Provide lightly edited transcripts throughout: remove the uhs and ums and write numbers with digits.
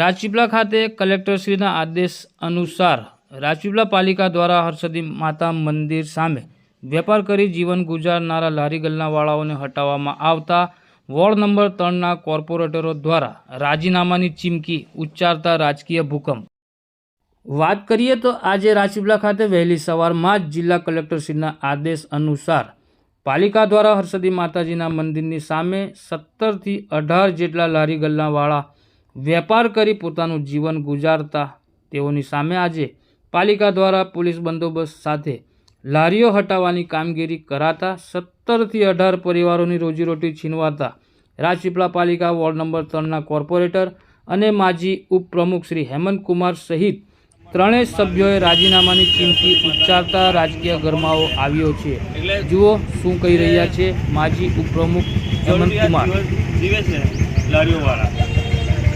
રાજપીપળા ખાતે કલેક્ટરશ્રીના આદેશ અનુસાર રાજપીપળા પાલિકા દ્વારા હરસદી માતા મંદિર સામે વેપાર કરી જીવન ગુજારનારા લારી ગલ્લાવાળાઓને હટાવવામાં આવતા વોર્ડ નંબર 3ના કોર્પોરેટરો દ્વારા રાજીનામાની ચીમકી ઉચ્ચારતા રાજકીય ભૂકંપ। વાત કરીએ તો આજે રાજપીપળા ખાતે વહેલી સવારમાં જ જિલ્લા કલેક્ટરશ્રીના આદેશ અનુસાર પાલિકા દ્વારા હરસદી માતાજીના મંદિરની સામે 17થી 18 જેટલા લારી ગલ્લાવાળા વેપાર કરી પોતાનું જીવન ગુજારતા તેઓની સામે આજે પાલિકા દ્વારા પોલીસ બંદોબસ્ત સાથે લારીઓ હટાવવાની કામગીરી કરાતા 17થી 18 પરિવારોની રોજીરોટી છીનવાતા રાજપીપળા પાલિકા વોર્ડ નંબર 3ના કોર્પોરેટર અને માજી ઉપપ્રમુખ શ્રી હેમંતકુમાર સહિત ત્રણેય સભ્યોએ રાજીનામાની ચીમકી ઉચ્ચારતા રાજકીય ગરમાવો આવ્યો છે। જુઓ શું કહી રહ્યા છે માજી ઉપપ્રમુખ હેમંતકુમાર। લારીઓવાળા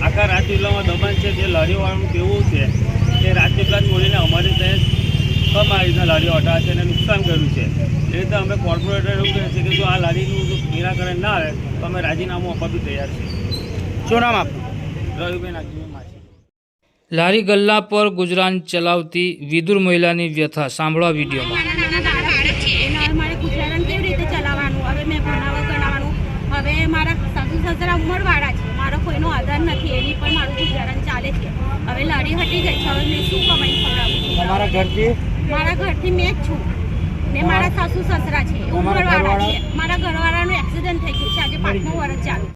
આખા રાજપીપળામાં દબાણ છે। જે લારીઓવાળાનું કેવું છે કે રાજપીપળા છોડીને અમારી ત્યાં કમ આ રીતના લારીઓ હટાવે છે અને નુકસાન કર્યું છે। એ રીતે અમે કોર્પોરેટર એવું કહે છે કે જો આ લારીનું નિરાકરણ ના આવે તો અમે રાજીનામું આપવા બી તૈયાર છીએ। શું નામ આપનું? રવિભાઈ નાગજીભાઈ માછી। લારી ગલ્લા પર ગુજરાન ચલાવતી વિદુર મહિલાની વ્યથા સાંભળવા વિડીયોમાં। મારે ગુજરાન કેવી રીતે ચલાવવાનું? હવે મેં ભણાવવા ગણાવવાનું, હવે મારા સાસુ સસરા ઉંમરવાળા છે, મારો કોઈનો આધાર નથી, એની પણ મારું ગુજરાન ચાલે છે। હવે લારી હટી ગઈ છે, હવે મેં શું કમાઈ ખવડાવું? મારા ઘરથી મેં જ છું ને મારા સાસુ સસરા છે, ઉંમરવાળા છે। મારા ઘરવાળાનું એક્સિડન્ટ થઈ ગયું છે, આજે 5મું વર્ષ ચાલુ।